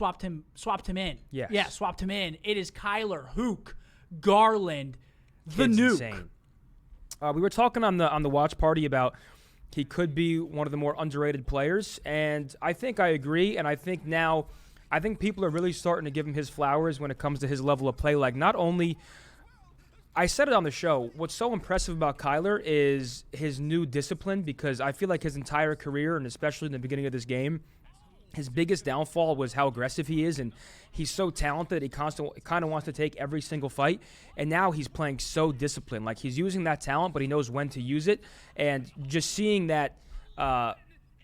swapped him in. Yes. Yeah, swapped him in. It is Kyler, Huke, Garland, the Kid's nuke. insane. We were talking on the watch party about he could be one of the more underrated players, and I think I agree. And I think people are really starting to give him his flowers when it comes to his level of play. Like, not only, I said it on the show, what's so impressive about Kyler is his new discipline, because I feel like his entire career, and especially in the beginning of this game, his biggest downfall was how aggressive he is, and he's so talented. He kind of wants to take every single fight, and now he's playing so disciplined. Like, he's using that talent, but he knows when to use it, and just seeing that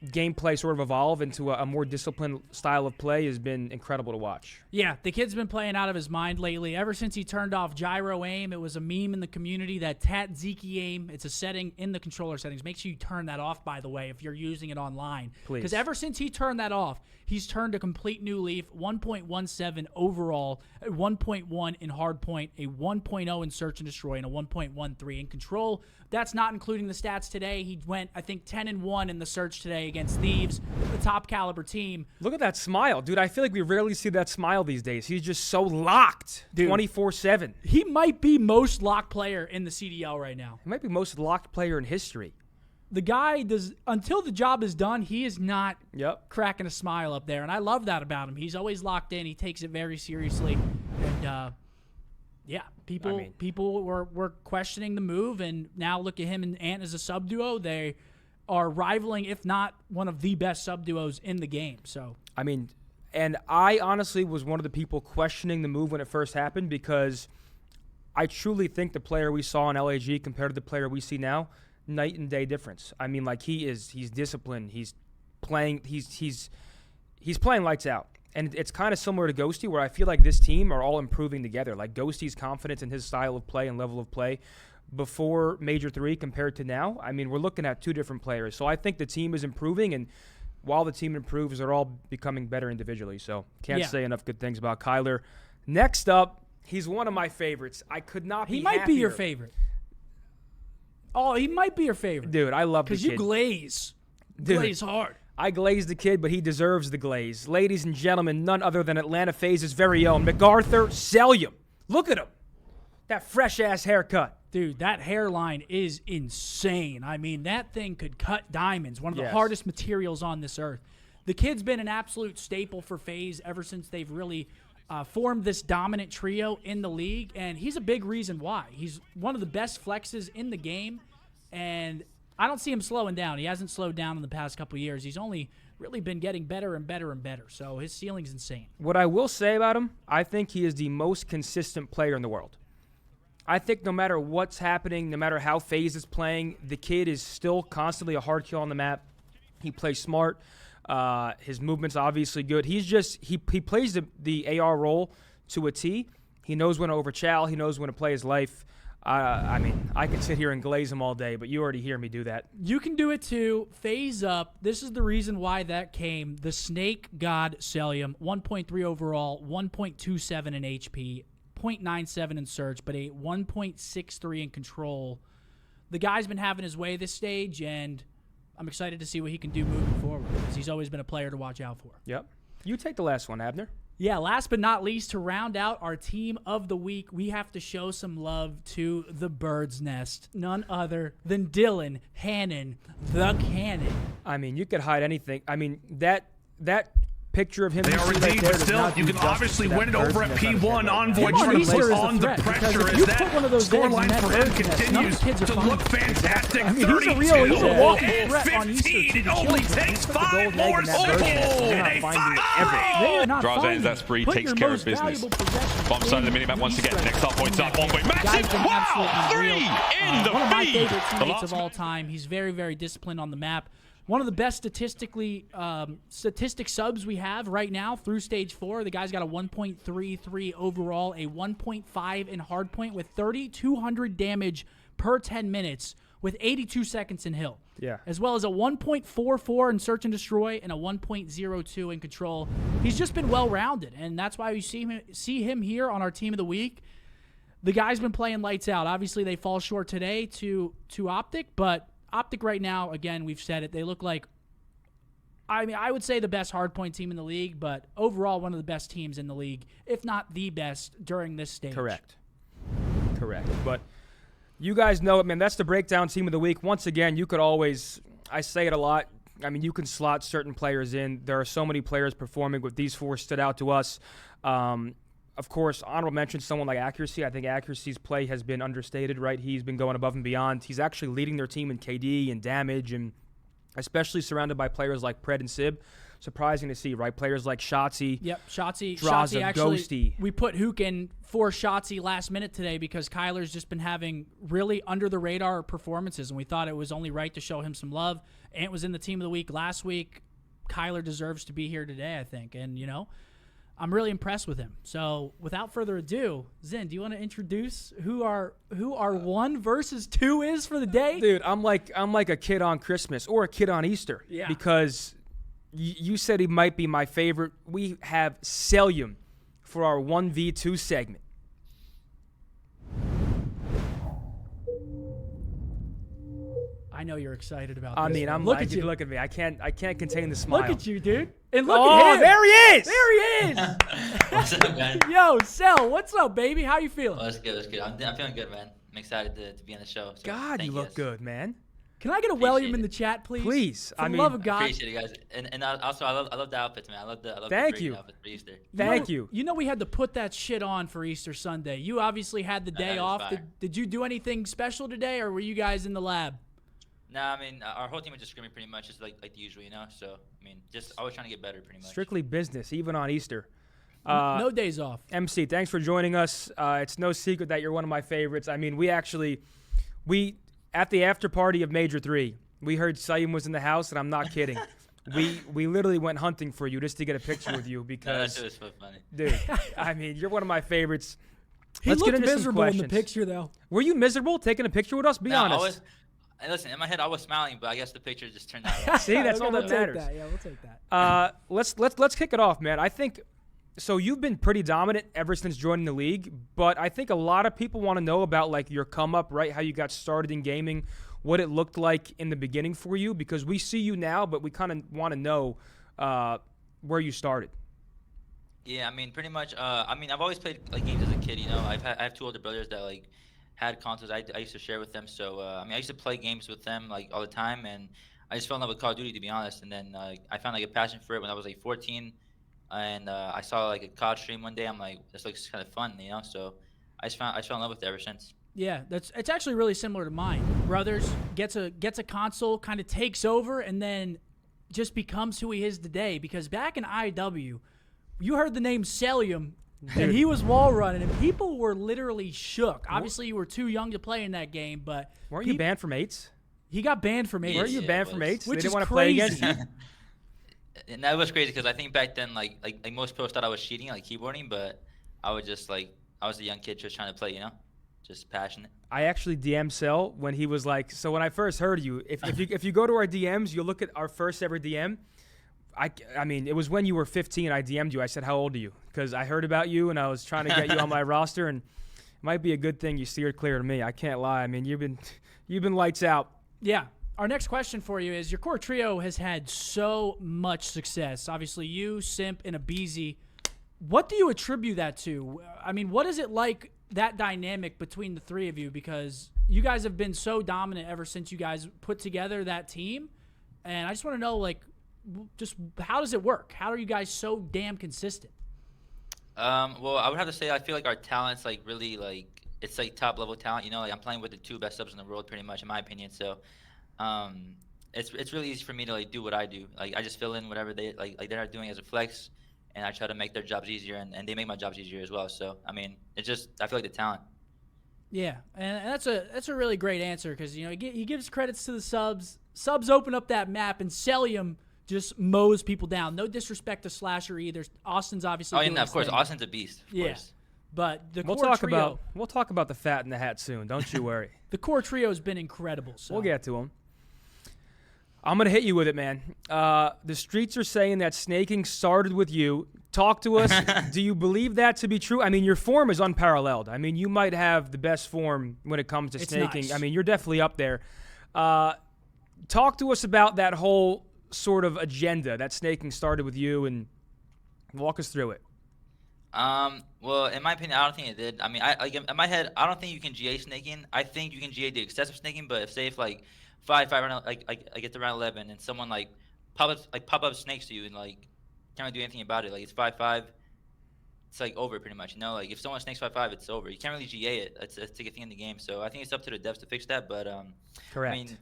gameplay sort of evolve into a more disciplined style of play has been incredible to watch. Yeah, the kid's been playing out of his mind lately. Ever since he turned off gyro aim, it was a meme in the community, that Tatziki aim. It's a setting in the controller settings. Make sure you turn that off, by the way, if you're using it online. Please. Because ever since he turned that off, he's turned a complete new leaf. 1.17 overall, a 1.1 in hardpoint, a 1.0 in search and destroy, and a 1.13 in control. That's not including the stats today. He went, I think, 10-1 in the search today against Thieves, the top caliber team. Look at that smile. Dude, I feel like we rarely see that smile these days. He's just so locked 24/7. He might be most locked player in the CDL right now. He might be most locked player in history. The guy does, until the job is done, he is not cracking a smile up there, and I love that about him. He's always locked in. He takes it very seriously, and people were questioning the move, and now look at him and Ant as a sub duo. They are rivaling, if not one of the best sub duos in the game. So I mean, and I honestly was one of the people questioning the move when it first happened, because I truly think the player we saw in LAG compared to the player we see now, night and day difference. I mean, like, he's disciplined. He's playing playing lights out. And it's kind of similar to Ghosty, where I feel like this team are all improving together. Like, Ghosty's confidence in his style of play and level of play before Major 3 compared to now. I mean, we're looking at two different players. So I think the team is improving, and while the team improves, they're all becoming better individually. So can't say enough good things about Kyler. Next up, he's one of my favorites. I could not be He might happier. be your favorite. Oh, he might be your favorite. Dude, I love the kid. Because you glaze. Dude, glaze hard. I glazed the kid, but he deserves the glaze. Ladies and gentlemen, none other than Atlanta FaZe's very own MacArthur Cellium. Look at him. That fresh-ass haircut. Dude, that hairline is insane. I mean, that thing could cut diamonds, one of the hardest materials on this earth. The kid's been an absolute staple for FaZe ever since they've really formed this dominant trio in the league, and he's a big reason why. He's one of the best flexes in the game, and I don't see him slowing down. He hasn't slowed down in the past couple of years. He's only really been getting better and better and better, so his ceiling's insane. What I will say about him, I think he is the most consistent player in the world. I think no matter what's happening, no matter how FaZe is playing, the kid is still constantly a hard kill on the map. He plays smart. His movement's obviously good. He's just he plays the AR role to a T. He knows when to overchow. He knows when to play his life. I mean, I could sit here and glaze him all day, but you already hear me do that. You can do it too. FaZe up. This is the reason why that came. The Snake God Cellium, 1.3 overall, 1.27 in HP, 0.97 in search, but a 1.63 in control. The guy's been having his way this stage, and I'm excited to see what he can do moving forward, because he's always been a player to watch out for. Yep. You take the last one, Abner. Yeah, last but not least, to round out our team of the week, we have to show some love to the Bird's Nest. None other than Dylan Hannon, the Cannon. I mean, you could hide anything. I mean, that picture of him. They are indeed, but still, you can obviously win it over at P1. Envoy trying to put on the pressure as that scoreline for him continues to look fantastic. I mean, he's a walking threat on Easter. 15. It only takes 5 more seconds. And a 5. Drazah ends that spree, takes care of business. Bomb side of the minimap once again. Next up points up. 1 point. Massive. Wow! 3 in the one of my feed. favorite teammates of all time. He's very, very disciplined on the map. One of the best statistic subs we have right now through stage 4. The guy's got a 1.33 overall, a 1.5 in hardpoint with 3,200 damage per 10 minutes with 82 seconds in hill. Yeah. As well as a 1.44 in search and destroy and a 1.02 in control. He's just been well-rounded, and that's why we see him here on our team of the week. The guy's been playing lights out. Obviously, they fall short today to Optic, but Optic right now, again, we've said it, they look like I mean, I would say the best hardpoint team in the league, but overall one of the best teams in the league, if not the best during this stage. Correct. But you guys know it, man. That's the breakdown team of the week. Once again, you could always, I say it a lot, I mean, you can slot certain players in. There are so many players performing, but these 4 stood out to us. Of course, honorable mention, someone like Accuracy. I think Accuracy's play has been understated, right? He's been going above and beyond. He's actually leading their team in KD and damage, and especially surrounded by players like Pred and Sib. Surprising to see, right? Players like shotzzy. Yep, shotzzy. Drazah, shotzzy actually, Ghosty. We put huke in for shotzzy last minute today because Kyler's just been having really under-the-radar performances, and we thought it was only right to show him some love. Ant was in the team of the week last week. Kyler deserves to be here today, I think. And, you know, I'm really impressed with him. So, without further ado, Zin, do you want to introduce who our 1 versus 2 is for the day? Dude, I'm like a kid on Christmas or a kid on Easter. Yeah. Because you said he might be my favorite. We have Cellium for our 1v2 segment. I know you're excited about this. I mean, look at you. Look at me. I can't contain the smile. Look at you, dude. And look at him. There he is. There he is. What's up, man? Yo, Cell, what's up, baby? How you feeling? Oh, that's good. That's good. I'm feeling good, man. I'm excited to be on the show. So God, thank you look guys. good, man. Can I get a William in the chat, please? Please. For the love of God. Appreciate it, guys. And also, I love the outfits, man. I love Thank the you. outfits for Easter. Thank you. You know we had to put that shit on for Easter Sunday. You obviously had the day off. Did you do anything special today, or were you guys in the lab? Nah, I mean, our whole team was just screaming pretty much, just like the usual, you know? So, I mean, just always trying to get better pretty much. Strictly business, even on Easter. No days off. MC, thanks for joining us. It's no secret that you're one of my favorites. I mean, we at the after party of Major 3, we heard Cellium was in the house, and I'm not kidding. We literally went hunting for you just to get a picture with you because, that was so funny. Dude, I mean, you're one of my favorites. He Let's looked get into miserable some in the questions. picture, though. Were you miserable taking a picture with us? Be honest. And listen, in my head I was smiling, but I guess the picture just turned out wrong. See, that's all that We'll matters. take that. Yeah, we'll take that. Let's kick it off, man. I think so. You've been pretty dominant ever since joining the league, but I think a lot of people want to know about like your come up, right? How you got started in gaming, what it looked like in the beginning for you, because we see you now, but we kind of want to know where you started. Yeah, I mean, pretty much. I mean, I've always played like games as a kid. You know, I have 2 older brothers that like had consoles. I used to share with them. So I mean, I used to play games with them like all the time, and I just fell in love with Call of Duty, to be honest. And then I found like a passion for it when I was like 14, and I saw like a COD stream one day. I'm like, this looks kind of fun, you know. So I fell in love with it ever since. Yeah, it's actually really similar to mine. Brothers gets a console, kind of takes over, and then just becomes who he is today. Because back in IW, you heard the name Cellium, and he was wall running, and people were literally shook. Obviously, you were too young to play in that game, but weren't you banned from 8s? He got banned from 8s. Weren't you banned from 8s? Which they didn't is want to play against you. And that was crazy because I think back then, like most pros thought I was cheating, like keyboarding, but I was just like I was a young kid just trying to play, you know, just passionate. I actually DM'd Cell when he was like, so when I first heard you, if you go to our DMs, you'll look at our first ever DM. I mean, it was when you were 15. I DM'd you. I said, how old are you? Because I heard about you, and I was trying to get you on my roster, and it might be a good thing you steered clear to me. I can't lie. I mean, you've been lights out. Yeah. Our next question for you is, your core trio has had so much success. Obviously, you, Simp, and abezy. What do you attribute that to? I mean, what is it like, that dynamic between the 3 of you? Because you guys have been so dominant ever since you guys put together that team. And I just want to know, like, just how does it work? How are you guys so damn consistent? Well, I would have to say I feel like our talent's like really like it's like top level talent. You know, like I'm playing with the 2 best subs in the world, pretty much, in my opinion. So, it's really easy for me to like do what I do. Like I just fill in whatever they like they're doing as a flex, and I try to make their jobs easier, and they make my jobs easier as well. So I mean, it's just I feel like the talent. Yeah, and that's a really great answer because, you know, he gives credits to the subs. Subs open up that map, and Cellium just mows people down. No disrespect to Slasher either. Austin's obviously. Oh, and of course, Austin's a beast. Of course. But the we'll core trio. We'll talk about the fat in the hat soon. Don't you worry. The core trio has been incredible. So. We'll get to him. I'm gonna hit you with it, man. The streets are saying that snaking started with you. Talk to us. Do you believe that to be true? I mean, your form is unparalleled. I mean, you might have the best form when it comes to snaking. Nice. I mean, you're definitely up there. Talk to us about that whole sort of agenda that snaking started with you, and walk us through it. Well, in my opinion, I don't think it did. I mean, like in my head, I don't think you can GA snaking. I think you can GA the excessive snaking, but if like five round, like I get to round 11 and someone like pop up snakes to you and like can't really do anything about it. Like it's 5-5, it's like over pretty much. You know, like if someone snakes 5-5, it's over. You can't really GA it. It's a thing in the game. So I think it's up to the devs to fix that. But correct. I mean,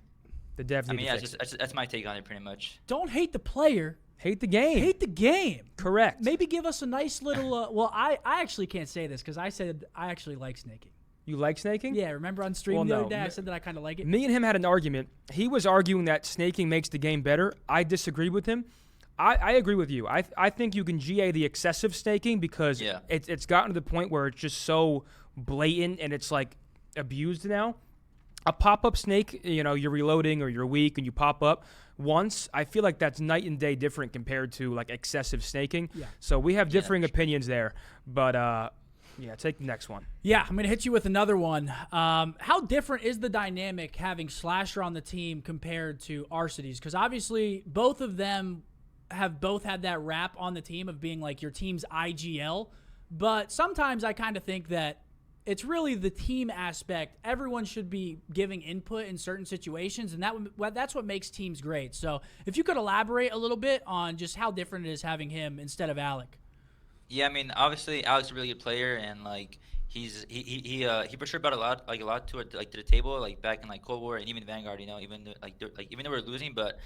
the devs. I mean, yeah, that's my take on it pretty much. Don't hate the player. Hate the game. Hate the game. Correct. Maybe give us a nice little. Well, I actually can't say this because I said I actually like snaking. You like snaking? Yeah, remember on stream the other day I said that I kind of like it? Me and him had an argument. He was arguing that snaking makes the game better. I disagreed with him. I agree with you. I think you can GA the excessive snaking because it's gotten to the point where it's just so blatant and it's like abused now. A pop-up snake, you're reloading or you're weak and you pop up once. I feel like that's night and day different compared to like excessive snaking. Yeah. So we have differing opinions there. But yeah, take the next one. Yeah, I'm going to hit you with another one. How different is the dynamic having Slasher on the team compared to Arcides? Because obviously both of them have had that rap on the team of being like your team's IGL. But sometimes I kind of think that it's really the team aspect. Everyone should be giving input in certain situations, and that's what makes teams great. So if you could elaborate a little bit on just how different it is having him instead of Alec. Yeah, I mean, obviously Alec's a really good player, and like he for sure brought a lot to it, like to the table, like back in like Cold War and even Vanguard. Even though we're losing, but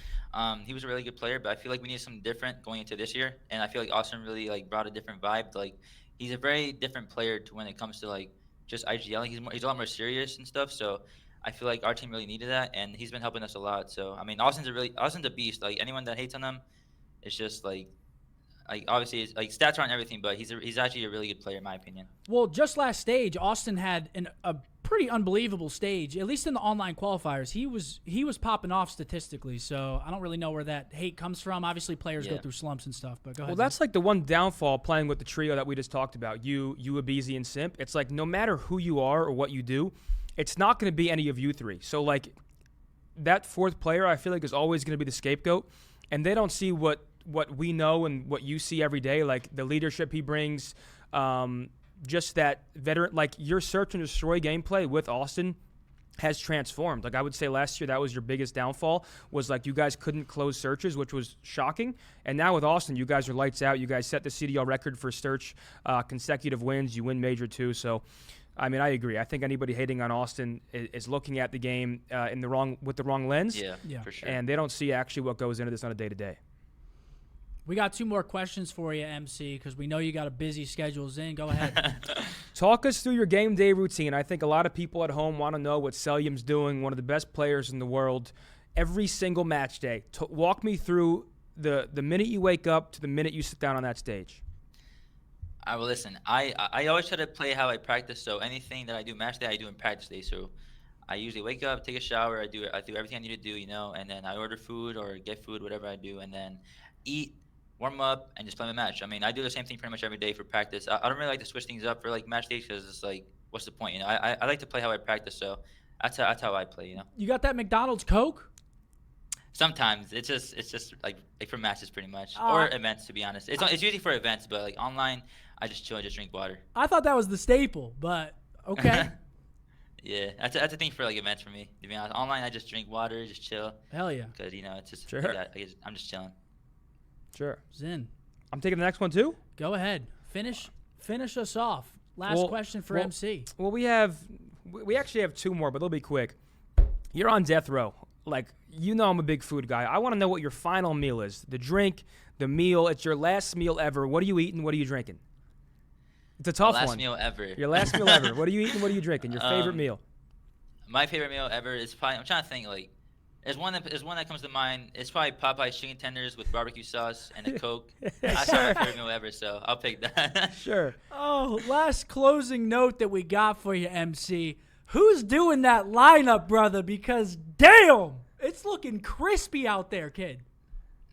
he was a really good player. But I feel like we need something different going into this year, and I feel like Austin really like brought a different vibe. Like he's a very different player to when it comes to like just IGL. He's a lot more serious and stuff. So I feel like our team really needed that, and he's been helping us a lot. So I mean, Austin's a beast. Like anyone that hates on him, it's just like obviously it's, like stats aren't everything, but he's actually a really good player in my opinion. Well, just last stage, Austin had a pretty unbelievable stage. At least in the online qualifiers, he was popping off statistically. So I don't really know where that hate comes from. Obviously, players go through slumps and stuff. But go ahead. Well, that's like the one downfall playing with the trio that we just talked about. You, abezy, and simp. It's like no matter who you are or what you do, it's not going to be any of you three. So like that fourth player, I feel like is always going to be the scapegoat, and they don't see what we know and what you see every day, like the leadership he brings, just that veteran, like your search and destroy gameplay with Austin has transformed. Like I would say last year that was your biggest downfall, was like you guys couldn't close searches, which was shocking. And now with Austin, you guys are lights out. You guys set the CDL record for search consecutive wins. You win Major too. So I mean, I agree. I think anybody hating on Austin is looking at the game with the wrong lens. Yeah, for sure. And they don't see actually what goes into this on a day-to-day. We got 2 more questions for you, MC, because we know you got a busy schedule. Zin, go ahead. Talk us through your game day routine. I think a lot of people at home want to know what Cellium's doing, one of the best players in the world, every single match day. Walk me through the minute you wake up to the minute you sit down on that stage. Well, listen, I always try to play how I practice. So anything that I do match day, I do in practice day. So I usually wake up, take a shower, I do everything I need to do, and then I order food or get food, whatever I do, and then eat, warm up, and just play my match. I mean, I do the same thing pretty much every day for practice. I don't really like to switch things up for like match days because it's like, what's the point? I like to play how I practice, so that's how I play. You got that McDonald's Coke? Sometimes it's just like for matches pretty much, or events, to be honest. It's usually for events, but like online, I just chill and just drink water. I thought that was the staple, but okay. Yeah, that's a thing for like events for me, to be honest. Online, I just drink water, just chill. Hell yeah. Because it's just sure. I'm just chilling. Sure. Zin. I'm taking the next one too. Go ahead. Finish us off. Last question for MC. Well, we actually have 2 more, but they'll be quick. You're on death row. Like, I'm a big food guy. I want to know what your final meal is. The drink, the meal. It's your last meal ever. What are you eating? What are you drinking? It's a tough one. Last meal ever. Your last meal ever. What are you eating? What are you drinking? Your favorite meal? My favorite meal ever is probably, I'm trying to think, like, there's one that comes to mind. It's probably Popeye's chicken tenders with barbecue sauce and a Coke. That's my favorite meal ever, so I'll pick that. Sure. Oh, last closing note that we got for you, MC. Who's doing that lineup, brother? Because, damn, it's looking crispy out there, kid.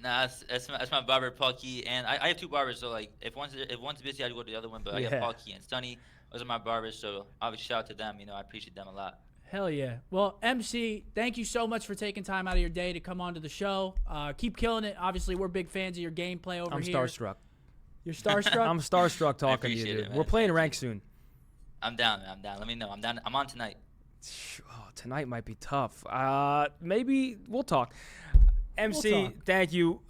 Nah, that's my barber, Paul Key, and I have 2 barbers, so like if one's busy, I go to the other one. But I got Paul Key and Stunny. Those are my barbers, so obviously shout out to them. I appreciate them a lot. Hell yeah. Well, MC, thank you so much for taking time out of your day to come onto the show. Keep killing it. Obviously, we're big fans of your gameplay over here. I'm starstruck. You're starstruck? I'm starstruck talking to you, dude. We're playing ranked soon. I'm down, man. I'm down. Let me know. I'm down. I'm on tonight. Oh, tonight might be tough. Maybe we'll talk. MC, thank you.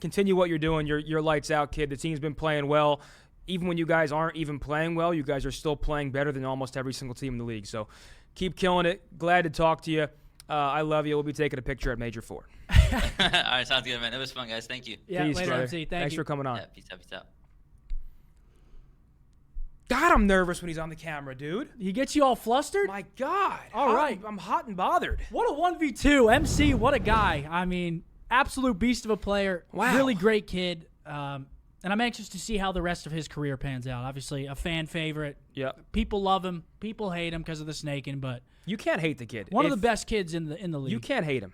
Continue what you're doing. You're lights out, kid. The team's been playing well. Even when you guys aren't even playing well, you guys are still playing better than almost every single team in the league. So keep killing it. Glad to talk to you. I love you. We'll be taking a picture at Major 4. All right, sounds good, man. It was fun, guys. Thank you. Yeah, peace, later, brother. MC. Thanks for coming on. Yeah, peace out, peace out. God, I'm nervous when he's on the camera, dude. He gets you all flustered? My God. All right. I'm hot and bothered. What a 1v2. MC, what a guy. I mean, absolute beast of a player. Wow. Really great kid. And I'm anxious to see how the rest of his career pans out. Obviously, a fan favorite. Yep. People love him. People hate him because of the snaking, but You can't hate the kid. one of the best kids in the league. You can't hate him.